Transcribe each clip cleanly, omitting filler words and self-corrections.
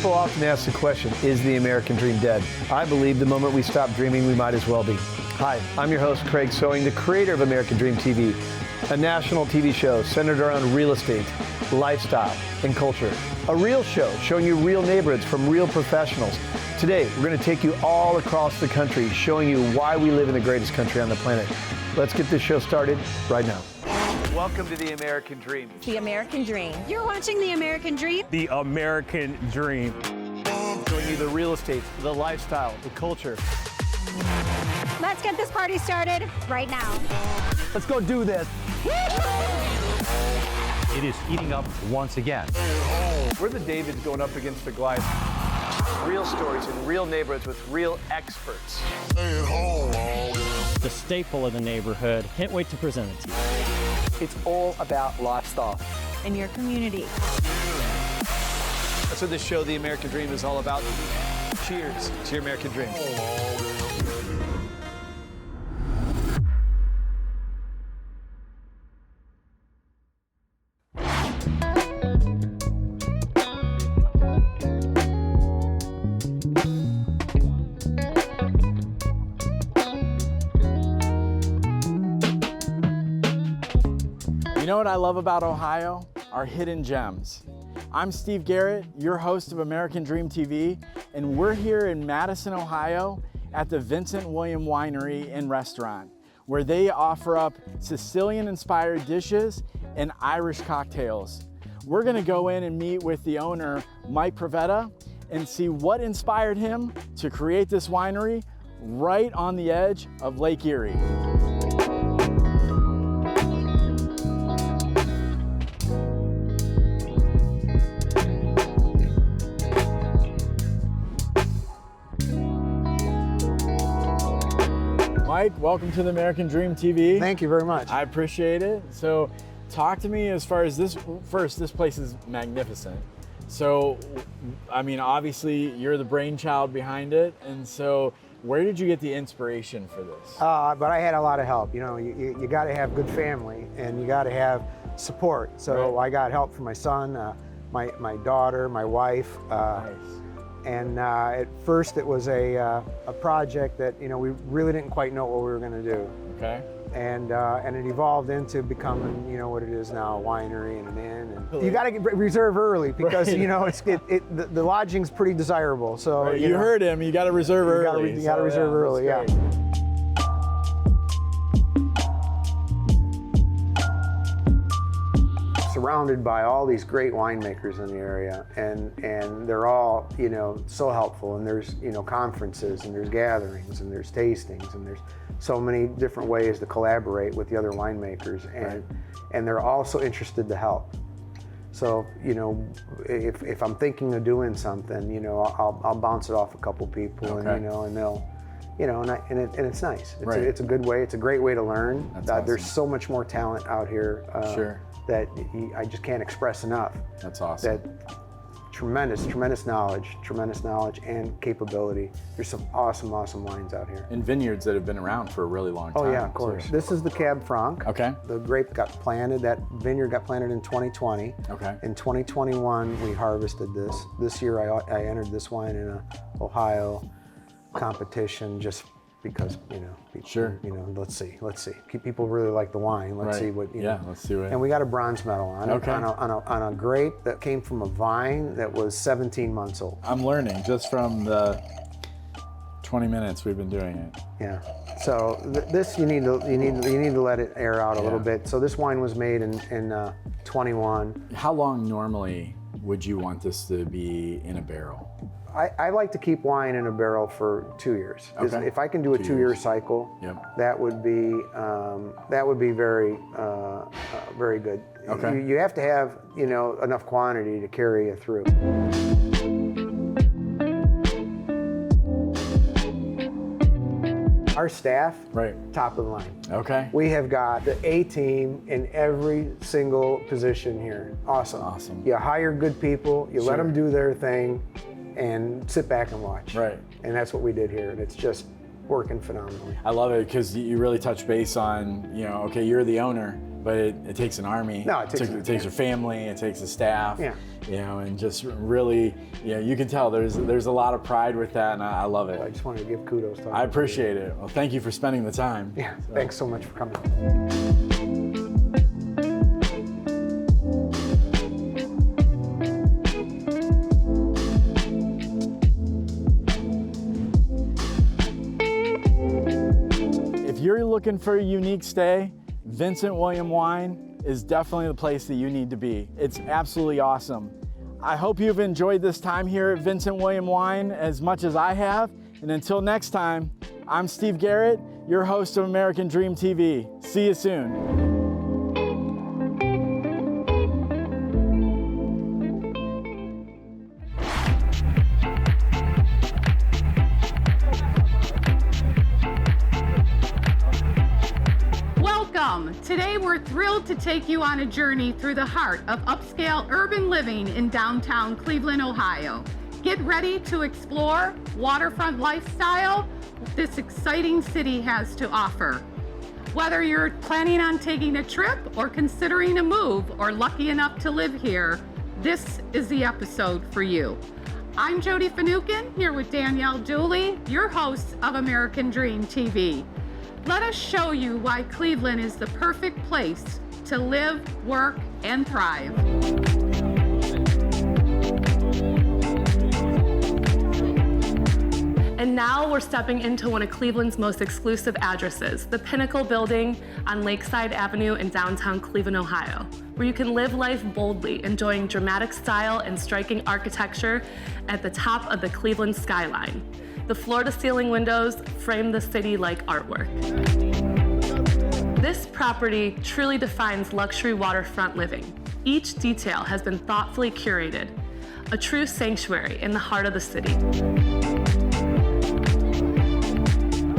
People often ask the question, is the American dream dead? I believe the moment we stop dreaming, we might as well be. Hi, I'm your host, Craig Sewing, the creator of American Dream TV, a national TV show centered around real estate, lifestyle, and culture. A real show showing you real neighborhoods from real professionals. Today, we're going to take you all across the country, showing you why we live in the greatest country on the planet. Let's get this show started right now. Welcome to the American Dream. The American Dream. You're watching The American Dream. The American Dream. Showing you the real estate, the lifestyle, the culture. Let's get this party started right now. Let's go do this. It is heating up once again. We're the Davids going up against the Goliath. Real stories in real neighborhoods with real experts. The staple of the neighborhood. Can't wait to present it to you. It's all about lifestyle. In your community. That's what this show, The American Dream, is all about. Cheers to your American Dream. You know what I love about Ohio? Our hidden gems. I'm Steve Garrett, your host of American Dream TV, and we're here in Madison, Ohio at the Vincent William Winery and Restaurant, where they offer up Sicilian-inspired dishes and Irish cocktails. We're gonna go in and meet with the owner, Mike Pravetta, and see what inspired him to create this winery right on the edge of Lake Erie. Mike, welcome to the American Dream TV. Thank you very much. I appreciate it. So talk to me as far as this. First, this place is magnificent. So, I mean, obviously you're the brainchild behind it. And so where did you get the inspiration for this? But I had a lot of help. You know, you got to have good family and you got to have support. So Right. I got help from my son, my daughter, my wife. Nice. And at first it was a project that, you know, we really didn't quite know what we were going to do. Okay. And it evolved into becoming, you know, what it is now, a winery and an inn. And you got to reserve early because, Right. you know, the lodging's pretty desirable. So Right. you You know, heard him. You got to reserve early. You got to So, reserve yeah, early, yeah. that's great. Surrounded by all these great winemakers in the area, and they're all, you know, so helpful. And there's, you know, conferences and there's gatherings and there's tastings and there's so many different ways to collaborate with the other winemakers, and they're also interested to help. So, you know, if I'm thinking of doing something, you know, I'll bounce it off a couple people, Okay. and you know, and they'll. You know, and it's nice. It's, Right. it's a good way. It's a great way to learn. That's awesome. There's so much more talent out here. Sure. That I just can't express enough. That's awesome. That tremendous knowledge and capability. There's some awesome wines out here. And vineyards that have been around for a really long time. Oh yeah, of course. too. This is the Cab Franc. Okay. The grape got planted, that vineyard got planted in 2020. Okay. In 2021, we harvested this. This year, I entered this wine in a Ohio competition just because, you know, Sure. You know, let's see. People really like the wine. Let's Right. see what, you Yeah, know. let's see what. And we got a bronze medal on it, Okay. on a grape that came from a vine that was 17 months old. I'm learning just from the 20 minutes we've been doing it. Yeah. So this you need to let it air out a little Yeah. bit. So this wine was made in 21. How long normally would you want this to be in a barrel? I like to keep wine in a barrel for 2 years. Okay. If I can do a 2 2-year years. cycle, Yep. that would be very very good. Okay. You have to have, you know, enough quantity to carry you through. Our staff, Right. top of the line. Okay. We have got the A team in every single position here. Awesome. Awesome. You hire good people, you let Sure. them do their thing, and sit back and watch. Right. And that's what we did here, and it's just working phenomenally. I love it because you really touch base on, you know, okay, you're the owner, but it takes an army. No, it takes a family, it takes a staff. Yeah. You know, and just really, you know, you can tell there's a lot of pride with that, and I love it. I just wanted to give kudos to I appreciate it. Well, thank you for spending the time. Yeah, thanks so much for coming. If you're looking for a unique stay, Vincent William Wine is definitely the place that you need to be. It's absolutely awesome. I hope you've enjoyed this time here at Vincent William Wine as much as I have. And until next time, I'm Steve Garrett, your host of American Dream TV. See you soon. Today we're thrilled to take you on a journey through the heart of upscale urban living in downtown Cleveland, Ohio. Get ready to explore waterfront lifestyle this exciting city has to offer. Whether you're planning on taking a trip or considering a move or lucky enough to live here, this is the episode for you. I'm Jody Finucane here with Danielle Dooley, your host of American Dream TV. Let us show you why Cleveland is the perfect place to live, work, and thrive. And now we're stepping into one of Cleveland's most exclusive addresses, the Pinnacle Building on Lakeside Avenue in downtown Cleveland, Ohio, where you can live life boldly, enjoying dramatic style and striking architecture at the top of the Cleveland skyline. The floor-to-ceiling windows frame the city like artwork. This property truly defines luxury waterfront living. Each detail has been thoughtfully curated, a true sanctuary in the heart of the city.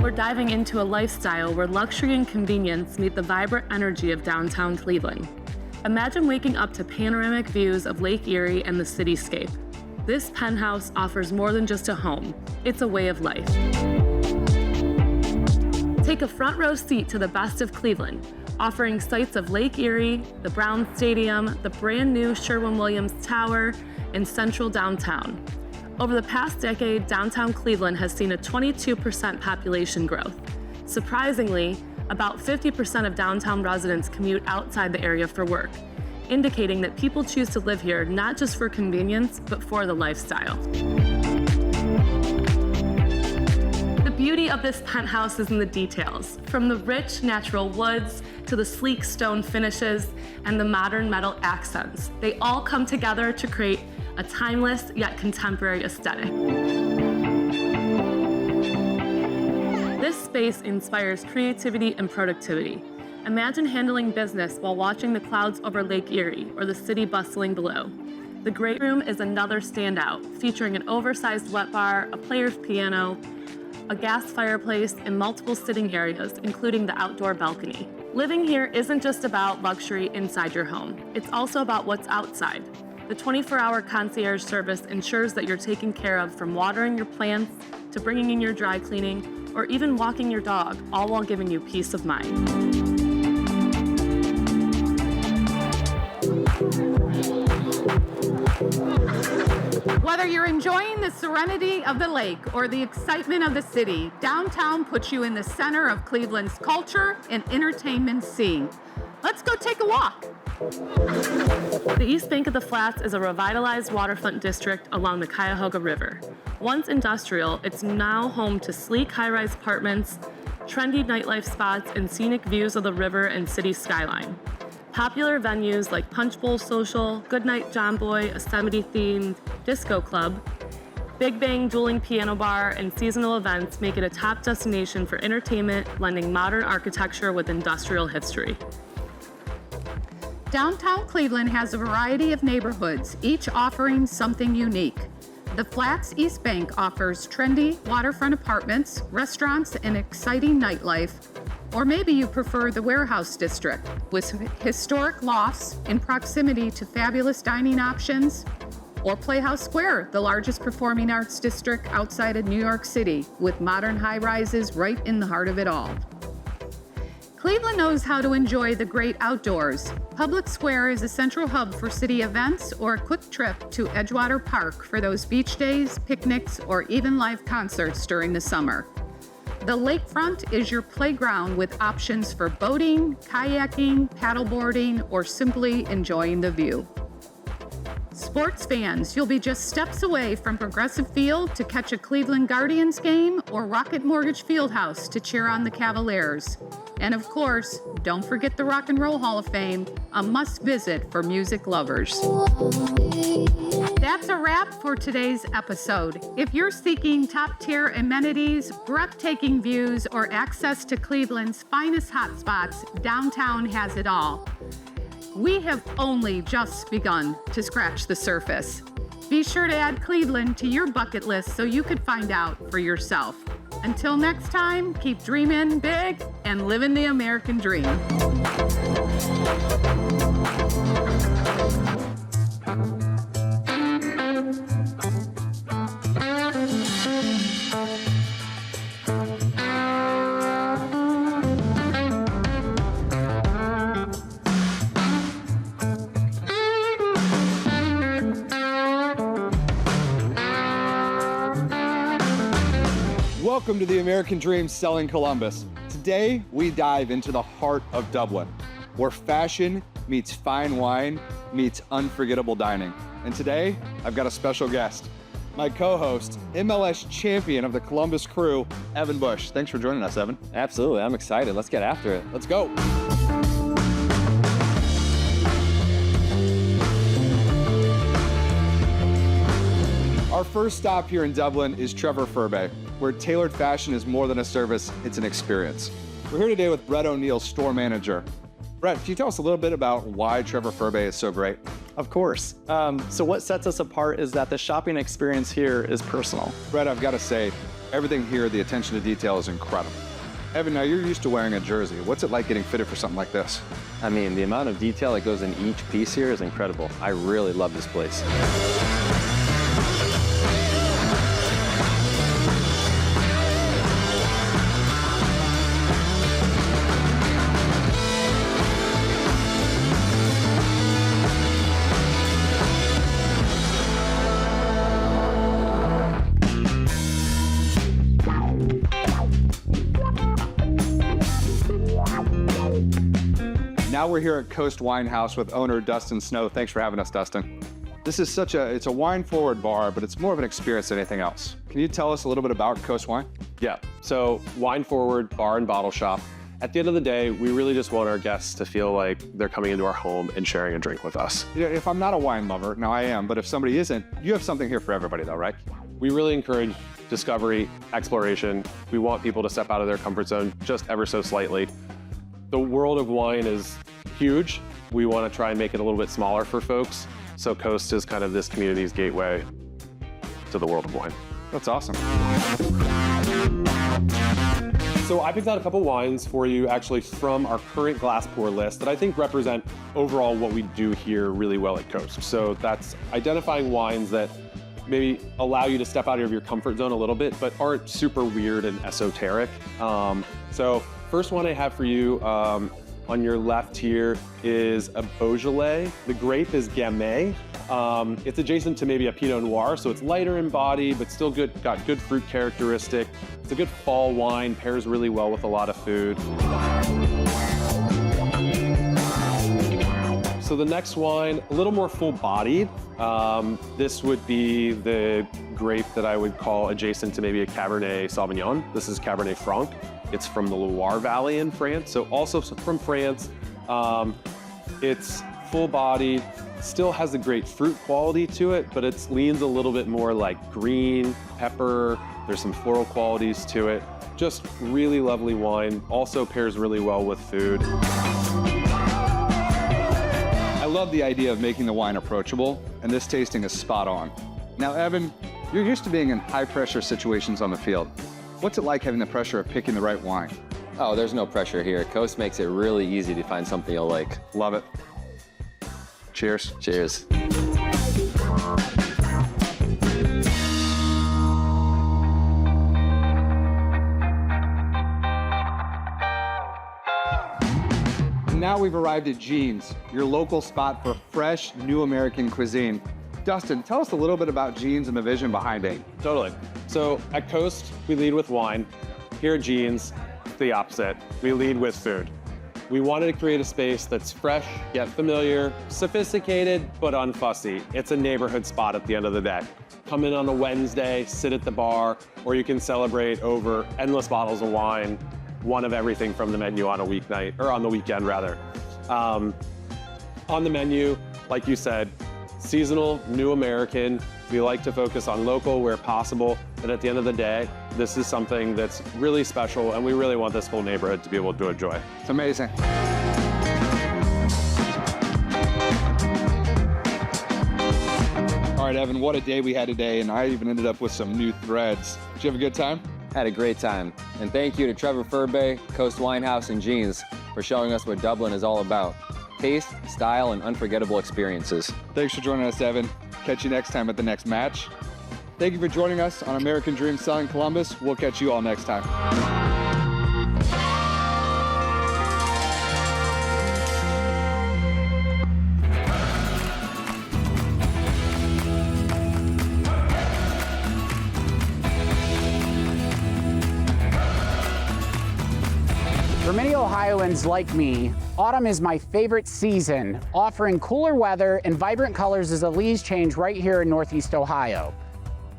We're diving into a lifestyle where luxury and convenience meet the vibrant energy of downtown Cleveland. Imagine waking up to panoramic views of Lake Erie and the cityscape. This penthouse offers more than just a home, it's a way of life. Take a front row seat to the best of Cleveland, offering sights of Lake Erie, the Brown Stadium, the brand new Sherwin-Williams Tower, and central downtown. Over the past decade, downtown Cleveland has seen a 22% population growth. Surprisingly, about 50% of downtown residents commute outside the area for work, indicating that people choose to live here not just for convenience, but for the lifestyle. The beauty of this penthouse is in the details, from the rich natural woods to the sleek stone finishes and the modern metal accents. They all come together to create a timeless yet contemporary aesthetic. This space inspires creativity and productivity. Imagine handling business while watching the clouds over Lake Erie or the city bustling below. The Great Room is another standout, featuring an oversized wet bar, a player's piano, a gas fireplace, and multiple sitting areas, including the outdoor balcony. Living here isn't just about luxury inside your home. It's also about what's outside. The 24-hour concierge service ensures that you're taken care of, from watering your plants to bringing in your dry cleaning or even walking your dog, all while giving you peace of mind. Whether you're enjoying the serenity of the lake or the excitement of the city, downtown puts you in the center of Cleveland's culture and entertainment scene. Let's go take a walk. The East Bank of the Flats is a revitalized waterfront district along the Cuyahoga River. Once industrial, it's now home to sleek high-rise apartments, trendy nightlife spots, and scenic views of the river and city skyline. Popular venues like Punch Bowl Social, Goodnight John Boy, a Yosemite-themed disco club, Big Bang dueling piano bar, and seasonal events make it a top destination for entertainment, blending modern architecture with industrial history. Downtown Cleveland has a variety of neighborhoods, each offering something unique. The Flats East Bank offers trendy waterfront apartments, restaurants, and exciting nightlife. Or maybe you prefer the Warehouse District, with historic lofts in proximity to fabulous dining options. Or Playhouse Square, the largest performing arts district outside of New York City, with modern high-rises right in the heart of it all. Cleveland knows how to enjoy the great outdoors. Public Square is a central hub for city events or a quick trip to Edgewater Park for those beach days, picnics, or even live concerts during the summer. The lakefront is your playground with options for boating, kayaking, paddleboarding, or simply enjoying the view. Sports fans, you'll be just steps away from Progressive Field to catch a Cleveland Guardians game or Rocket Mortgage Fieldhouse to cheer on the Cavaliers. And of course, don't forget the Rock and Roll Hall of Fame, a must-visit for music lovers. That's a wrap for today's episode. If you're seeking top-tier amenities, breathtaking views, or access to Cleveland's finest hotspots, downtown has it all. We have only just begun to scratch the surface. Be sure to add Cleveland to your bucket list so you could find out for yourself. Until next time, keep dreaming big and living the American dream. Welcome to the American Dream Selling Columbus. Today, we dive into the heart of Dublin, where fashion meets fine wine meets unforgettable dining. And today, I've got a special guest, my co-host, MLS champion of the Columbus Crew, Evan Bush. Thanks for joining us, Evan. Absolutely, I'm excited. Let's get after it. Let's go. Our first stop here in Dublin is Trevor Furby, where tailored fashion is more than a service, it's an experience. We're here today with Brett O'Neill, store manager. Brett, can you tell us a little bit about why Trevor Furby is so great? Of course. So what sets us apart is that the shopping experience here is personal. Brett, I've got to say, everything here, the attention to detail is incredible. Evan, now you're used to wearing a jersey. What's it like getting fitted for something like this? I mean, the amount of detail that goes in each piece here is incredible. I really love this place. Now we're here at Coast Wine House with owner Dustin Snow. Thanks for having us, Dustin. This is it's a wine-forward bar, but it's more of an experience than anything else. Can you tell us a little bit about Coast Wine? Yeah, so wine-forward bar and bottle shop. At the end of the day, we really just want our guests to feel like they're coming into our home and sharing a drink with us. You know, if I'm not a wine lover, now I am, but if somebody isn't, you have something here for everybody though, right? We really encourage discovery, exploration. We want people to step out of their comfort zone just ever so slightly. The world of wine is huge. We want to try and make it a little bit smaller for folks. So Coast is kind of this community's gateway to the world of wine. That's awesome. So I picked out a couple wines for you actually from our current glass pour list that I think represent overall what we do here really well at Coast. So that's identifying wines that maybe allow you to step out of your comfort zone a little bit, but aren't super weird and esoteric. So first one I have for you on your left here is a Beaujolais. The grape is Gamay. It's adjacent to maybe a Pinot Noir, so it's lighter in body, but still got good fruit characteristic. It's a good fall wine, pairs really well with a lot of food. So the next wine, a little more full-bodied. This would be the grape that I would call adjacent to maybe a Cabernet Sauvignon. This is Cabernet Franc. It's from the Loire Valley in France, so also from France. It's full-bodied, still has a great fruit quality to it, but it leans a little bit more like green, pepper. There's some floral qualities to it. Just really lovely wine. Also pairs really well with food. I love the idea of making the wine approachable, and this tasting is spot on. Now, Evan, you're used to being in high-pressure situations on the field. What's it like having the pressure of picking the right wine? Oh, there's no pressure here. Coast makes it really easy to find something you'll like. Love it. Cheers. Cheers. now we've arrived at Gene's, your local spot for fresh, new American cuisine. Dustin, tell us a little bit about Gene's and the vision behind it. Totally. So at Coast, we lead with wine. Here at Gene's, it's the opposite. We lead with food. We wanted to create a space that's fresh, yet familiar, sophisticated, but unfussy. It's a neighborhood spot at the end of the day. Come in on a Wednesday, sit at the bar, or you can celebrate over endless bottles of wine, one of everything from the menu on a weeknight, or on the weekend rather. On the menu, like you said, seasonal, new American. We like to focus on local where possible, but at the end of the day, this is something that's really special, and we really want this whole neighborhood to be able to enjoy. It's amazing. All right, Evan, what a day we had today, and I even ended up with some new threads. Did you have a good time? Had a great time. And thank you to Trevor Furby, Coast Winehouse, and Gene's for showing us what Dublin is all about. Taste, style, and unforgettable experiences. Thanks for joining us, Evan. Catch you next time at the next match. Thank you for joining us on American Dream Selling Columbus. We'll catch you all next time. For many Ohioans like me, autumn is my favorite season, offering cooler weather and vibrant colors as the leaves change right here in Northeast Ohio.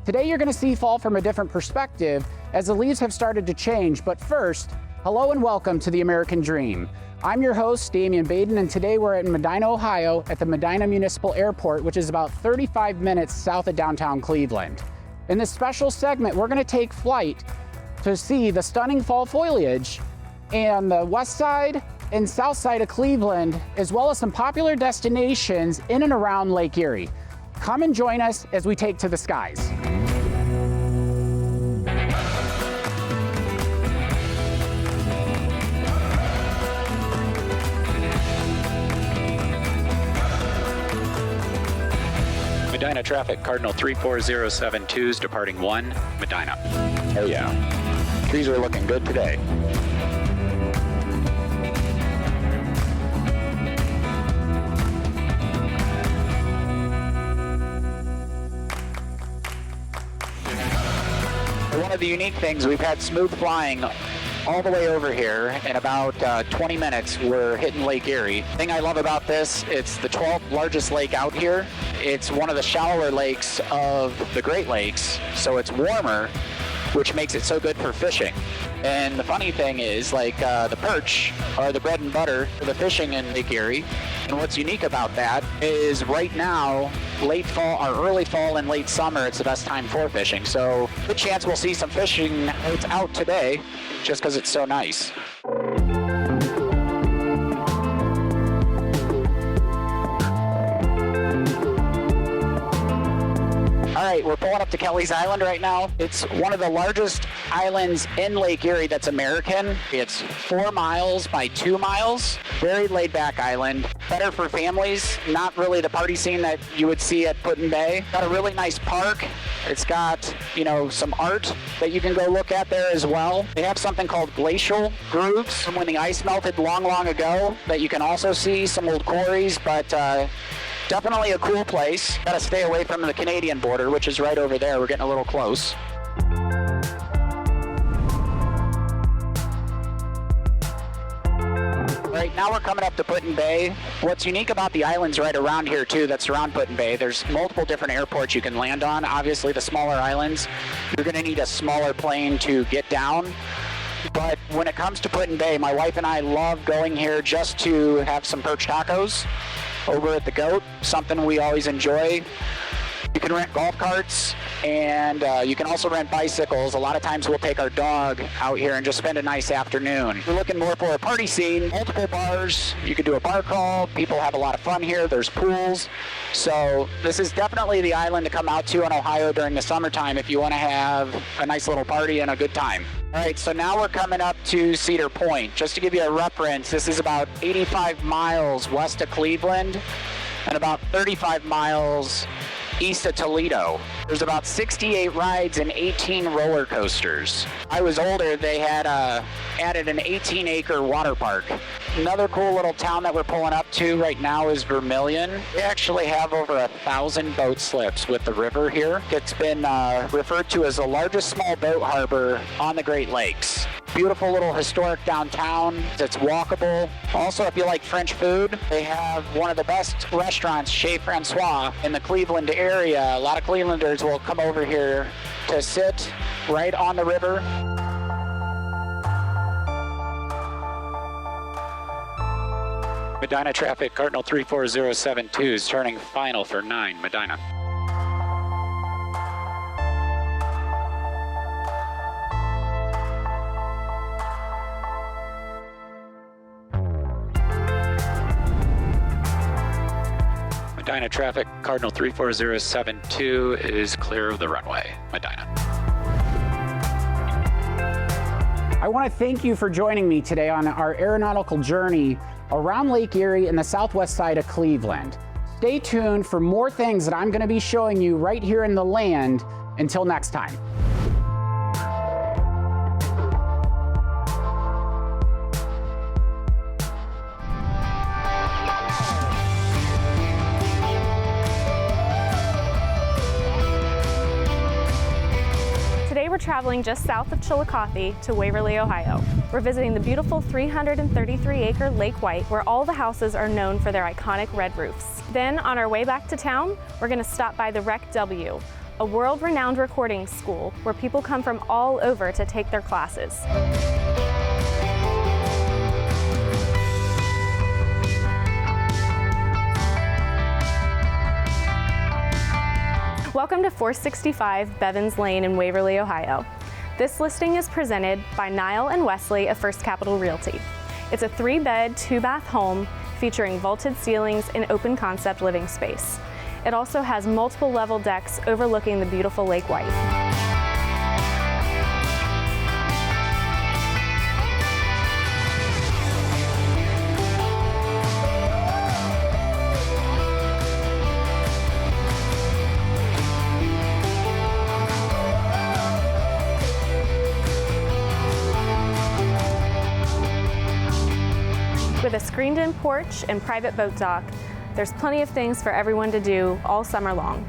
Today you're going to see fall from a different perspective as the leaves have started to change, but first, hello and welcome to the American Dream. I'm your host, Damian Baden, and today we're in Medina, Ohio at the Medina Municipal Airport, which is about 35 minutes south of downtown Cleveland. In this special segment, we're going to take flight to see the stunning fall foliage and the west side and south side of Cleveland, as well as some popular destinations in and around Lake Erie. Come and join us as we take to the skies. Medina traffic, Cardinal 34072's departing 1, Medina. Oh yeah, trees are looking good today. One of the unique things, we've had smooth flying all the way over here. In about 20 minutes, we're hitting Lake Erie. The thing I love about this, it's the 12th largest lake out here. It's one of the shallower lakes of the Great Lakes, so it's warmer, which makes it so good for fishing. And the funny thing is, like, the perch are the bread and butter for the fishing in Lake Erie. And what's unique about that is right now, late fall or early fall and late summer, it's the best time for fishing. So good chance we'll see some fishing boats out today just because it's so nice. All right, we're pulling up to Kelly's Island right now. It's one of the largest islands in Lake Erie that's American. It's 4 miles by 2 miles. Very laid-back island. Better for families. Not really the party scene that you would see at Put-in-Bay. Got a really nice park. It's got, you know, some art that you can go look at there as well. They have something called glacial grooves from when the ice melted long, long ago that you can also see, some old quarries, but definitely a cool place. Gotta stay away from the Canadian border, which is right over there. We're getting a little close. Right now we're coming up to Put-in-Bay. What's unique about the islands right around here too that surround Put-in-Bay, there's multiple different airports you can land on. Obviously the smaller islands, you're gonna need a smaller plane to get down. But when it comes to Put-in-Bay, my wife and I love going here just to have some perch tacos over at the Goat, something we always enjoy. You can rent golf carts, and you can also rent bicycles. A lot of times we'll take our dog out here and just spend a nice afternoon. If you're looking more for a party scene, multiple bars. You could do a bar crawl. People have a lot of fun here. There's pools. So this is definitely the island to come out to in Ohio during the summertime if you want to have a nice little party and a good time. All right, so now we're coming up to Cedar Point. Just to give you a reference, this is about 85 miles west of Cleveland and about 35 miles east of Toledo. There's about 68 rides and 18 roller coasters. I was older, they had added an 18-acre water park. Another cool little town that we're pulling up to right now is Vermilion. They actually have over 1,000 boat slips with the river here. It's been referred to as the largest small boat harbor on the Great Lakes. Beautiful little historic downtown. It's walkable. Also, if you like French food, they have one of the best restaurants, Chez Francois, in the Cleveland area. A lot of Clevelanders will come over here to sit right on the river. Medina traffic, Cardinal 34072 is turning final for 9, Medina. Medina traffic, Cardinal 34072 is clear of the runway, Medina. I want to thank you for joining me today on our aeronautical journey around Lake Erie and the southwest side of Cleveland. Stay tuned for more things that I'm going to be showing you right here in the land. Until next time. Today we're traveling just south of Chillicothe to Waverly, Ohio. We're visiting the beautiful 333-acre Lake White, where all the houses are known for their iconic red roofs. Then, on our way back to town, we're going to stop by the Rec W, a world-renowned recording school where people come from all over to take their classes. Welcome to 465 Bevins Lane in Waverly, Ohio. This listing is presented by Niall and Wesley of First Capital Realty. It's a 3-bed, 2-bath home featuring vaulted ceilings and open concept living space. It also has multiple level decks overlooking the beautiful Lake White. With a screened-in porch and private boat dock, there's plenty of things for everyone to do all summer long.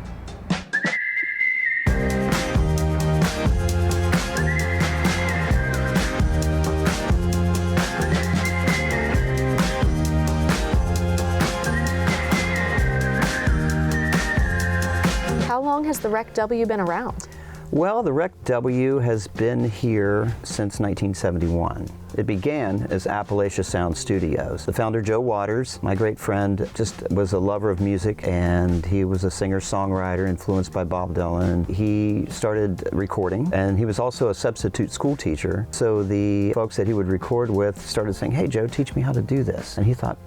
How long has the Rec W been around? Well, the Rec W has been here since 1971. It began as Appalachia Sound Studios. The founder, Joe Waters, my great friend, just was a lover of music, and he was a singer-songwriter influenced by Bob Dylan. He started recording, and he was also a substitute school teacher. So the folks that he would record with started saying, "Hey, Joe, teach me how to do this." And he thought,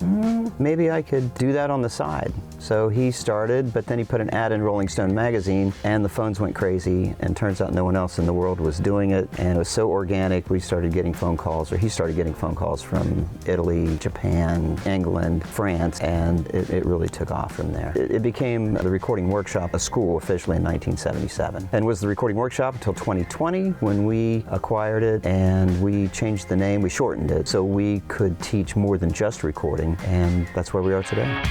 maybe I could do that on the side. So he started, but then he put an ad in Rolling Stone magazine, and the phones went crazy, and turns out no one else in the world was doing it, and it was so organic, we started getting phone calls, or he started getting phone calls from Italy, Japan, England, France, and it really took off from there. It became the Recording Workshop, a school, officially in 1977, and was the Recording Workshop until 2020 when we acquired it, and we changed the name, we shortened it, so we could teach more than just recording, and that's where we are today.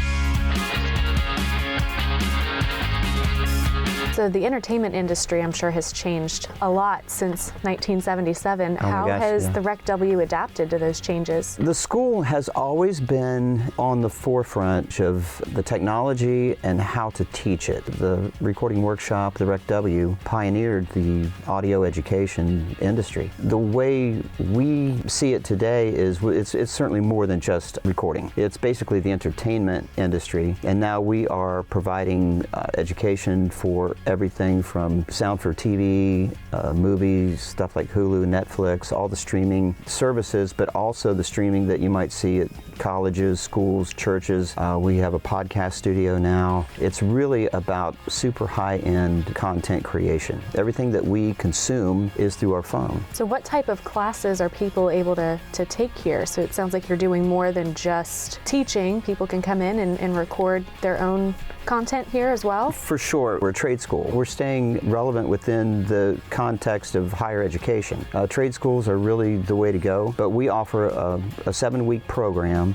So the entertainment industry, I'm sure, has changed a lot since 1977. How has the Rec W adapted to those changes? The school has always been on the forefront of the technology and how to teach it. The Recording Workshop, the Rec W, pioneered the audio education industry. The way we see it today is it's certainly more than just recording. It's basically the entertainment industry, and now we are providing education for everything from sound for TV, movies, stuff like Hulu, Netflix, all the streaming services, but also the streaming that you might see at colleges, schools, churches. We have a podcast studio now. It's really about super high-end content creation. Everything that we consume is through our phone. So what type of classes are people able to take here? So it sounds like you're doing more than just teaching. People can come in and record their own content here as well? For sure. We're a trade school. We're staying relevant within the context of higher education. Trade schools are really the way to go, but we offer a 7-week program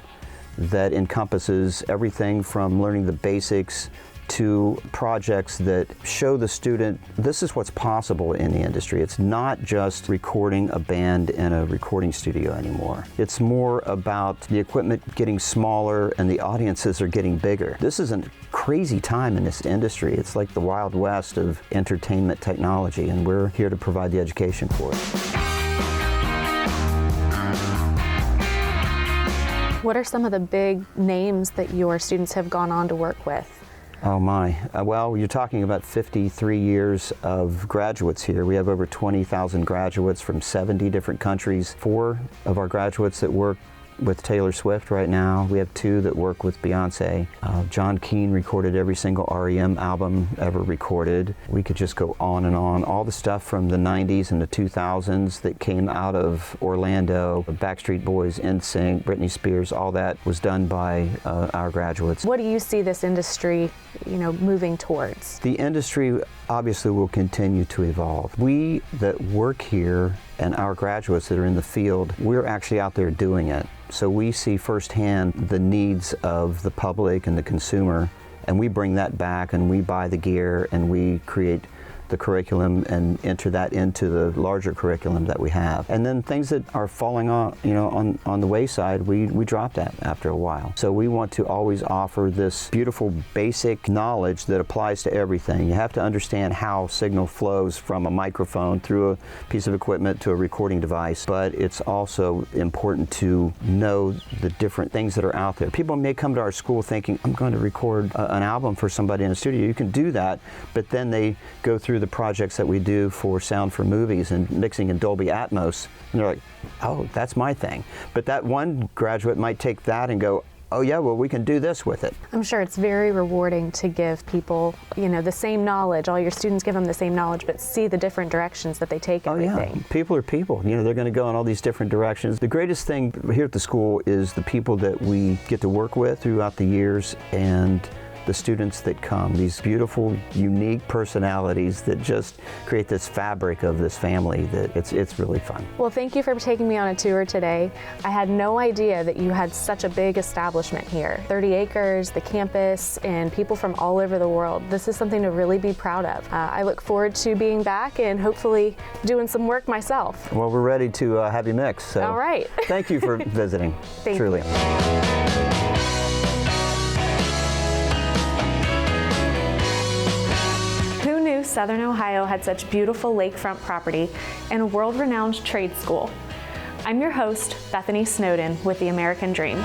that encompasses everything from learning the basics to projects that show the student this is what's possible in the industry. It's not just recording a band in a recording studio anymore. It's more about the equipment getting smaller and the audiences are getting bigger. This is a crazy time in this industry. It's like the Wild West of entertainment technology, and we're here to provide the education for it. What are some of the big names that your students have gone on to work with? Oh my. Well, you're talking about 53 years of graduates here. We have over 20,000 graduates from 70 different countries. 4 of our graduates that work with Taylor Swift right now. We have 2 that work with Beyonce. John Keane recorded every single REM album ever recorded. We could just go on and on. All the stuff from the 90s and the 2000s that came out of Orlando, Backstreet Boys, NSYNC, Britney Spears, all that was done by our graduates. What do you see this industry, moving towards? The industry obviously will continue to evolve. We that work here and our graduates that are in the field, we're actually out there doing it. So we see firsthand the needs of the public and the consumer, and we bring that back and we buy the gear and we create the curriculum and enter that into the larger curriculum that we have. And then things that are falling on, on the wayside, we drop that after a while. So we want to always offer this beautiful basic knowledge that applies to everything. You have to understand how signal flows from a microphone through a piece of equipment to a recording device, but it's also important to know the different things that are out there. People may come to our school thinking, I'm going to record an album for somebody in a studio. You can do that, but then they go through the projects that we do for sound for movies and mixing in Dolby Atmos, and they're like, oh, that's my thing. But that one graduate might take that and go, oh yeah, well, we can do this with it. I'm sure it's very rewarding to give people, the same knowledge. All your students give them the same knowledge, but see the different directions that they take everything. Oh yeah, people are people. They're going to go in all these different directions. The greatest thing here at the school is the people that we get to work with throughout the years and the students that come, these beautiful, unique personalities that just create this fabric of this family that it's really fun. Well, thank you for taking me on a tour today. I had no idea that you had such a big establishment here. 30 acres, the campus, and people from all over the world. This is something to really be proud of. I look forward to being back and hopefully doing some work myself. Well, we're ready to have you mix. So all right. Thank you for visiting. Thank truly. you. Southern Ohio had such beautiful lakefront property and a world-renowned trade school. I'm your host, Bethany Snowden with The American Dream.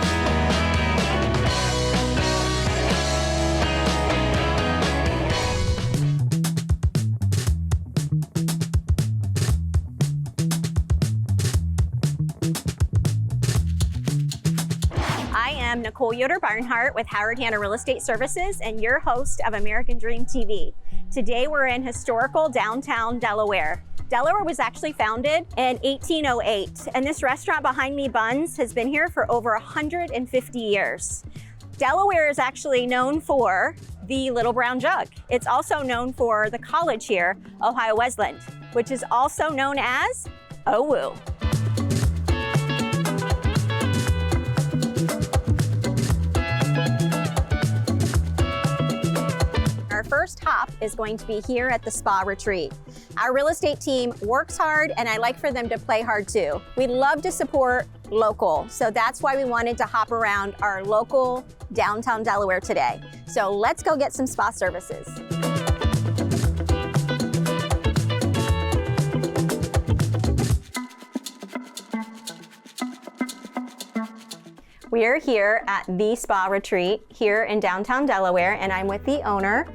I am Nicole Yoder-Barnhart with Howard Hanna Real Estate Services and your host of American Dream TV. Today we're in historical downtown Delaware. Delaware was actually founded in 1808, and this restaurant behind me, Buns, has been here for over 150 years. Delaware is actually known for the Little Brown Jug. It's also known for the college here, Ohio Wesleyan, which is also known as OWU. Our first hop is going to be here at the Spa Retreat. Our real estate team works hard, and I like for them to play hard too. We love to support local, so that's why we wanted to hop around our local downtown Delaware today. So let's go get some spa services. We are here at the Spa Retreat here in downtown Delaware, and I'm with the owner,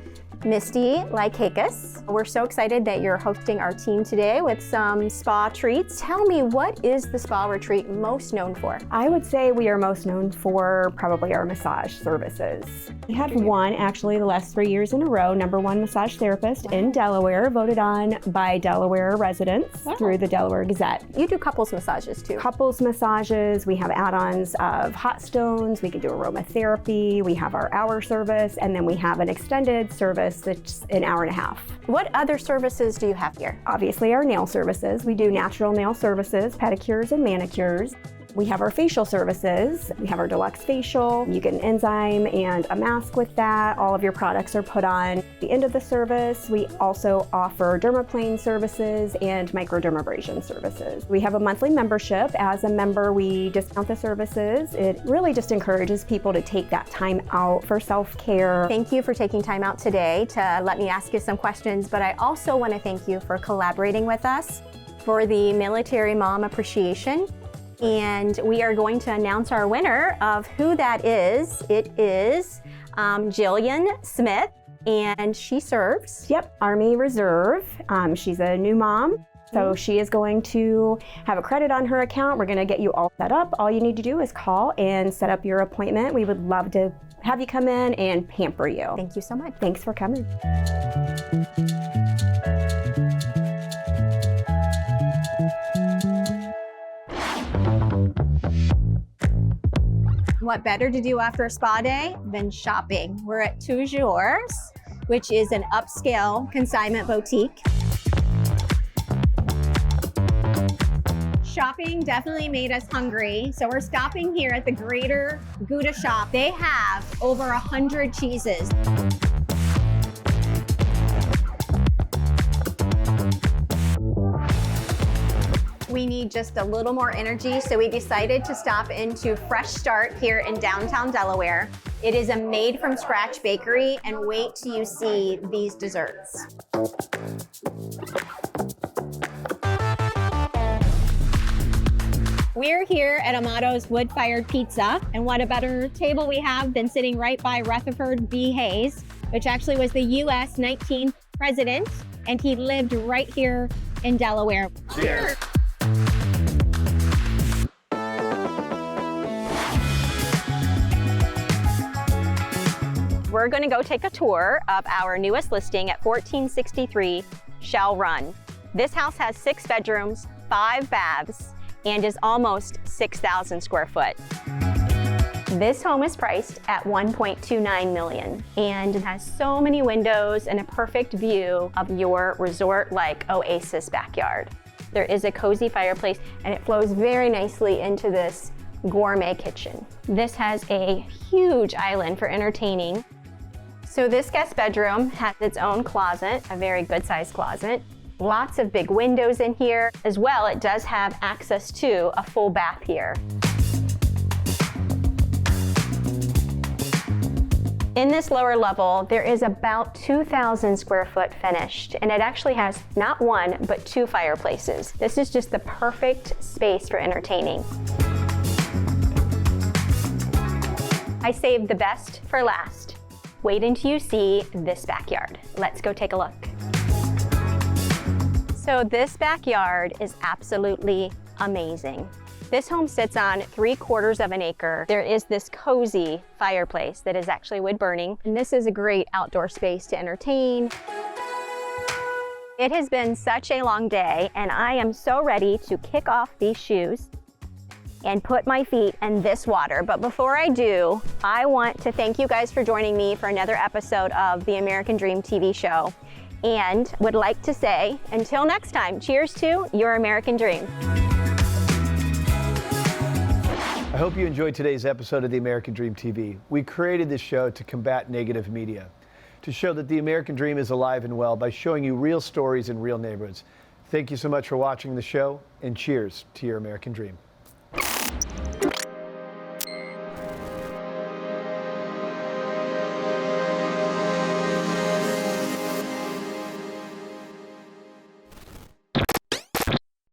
Misty Lykakis. We're so excited that you're hosting our team today with some spa treats. Tell me, what is the spa retreat most known for? I would say we are most known for probably our massage services. We have won actually the last 3 years in a row, #1 massage therapist in Delaware, voted on by Delaware residents through the Delaware Gazette. You do couples massages too. Couples massages, we have add-ons of hot stones, we can do aromatherapy, we have our hour service, and then we have an extended service that's an hour and a half. What other services do you have here? Obviously our nail services. We do natural nail services, pedicures and manicures. We have our facial services. We have our deluxe facial. You get an enzyme and a mask with that. All of your products are put on. At the end of the service, we also offer dermaplane services and microdermabrasion services. We have a monthly membership. As a member, we discount the services. It really just encourages people to take that time out for self-care. Thank you for taking time out today to let me ask you some questions, but I also want to thank you for collaborating with us for the Military Mom Appreciation. And we are going to announce our winner of who that is. It is Jillian Smith, and she serves. Yep, Army Reserve. She's a new mom, so she is going to have a credit on her account. We're going to get you all set up. All you need to do is call and set up your appointment. We would love to have you come in and pamper you. Thank you so much. Thanks for coming. What better to do after a spa day than shopping? We're at Toujours, which is an upscale consignment boutique. Shopping definitely made us hungry, so we're stopping here at the Greater Gouda shop. They have over 100 cheeses. We need just a little more energy, so we decided to stop into Fresh Start here in downtown Delaware. It is a made-from-scratch bakery, and wait till you see these desserts. We're here at Amato's Woodfired Pizza, and what a better table we have than sitting right by Rutherford B. Hayes, which actually was the U.S. 19th president, and he lived right here in Delaware. Cheers! We're going to go take a tour of our newest listing at 1463 Shell Run. This house has 6 bedrooms, 5 baths, and is almost 6,000 square foot. This home is priced at $1.29 million, and it has so many windows and a perfect view of your resort-like oasis backyard. There is a cozy fireplace, and it flows very nicely into this gourmet kitchen. This has a huge island for entertaining. So this guest bedroom has its own closet, a very good-sized closet. Lots of big windows in here. As well, it does have access to a full bath here. In this lower level, there is about 2,000 square foot finished, and it actually has not 1, but 2 fireplaces. This is just the perfect space for entertaining. I saved the best for last. Wait until you see this backyard. Let's go take a look. So this backyard is absolutely amazing. This home sits on 3/4 of an acre. There is this cozy fireplace that is actually wood burning, and this is a great outdoor space to entertain. It has been such a long day, and I am so ready to kick off these shoes and put my feet in this water. But before I do, I want to thank you guys for joining me for another episode of the American Dream TV show, and would like to say, until next time, cheers to your American Dream. I hope you enjoyed today's episode of the American Dream TV. We created this show to combat negative media, to show that the American Dream is alive and well by showing you real stories in real neighborhoods. Thank you so much for watching the show, and cheers to your American Dream.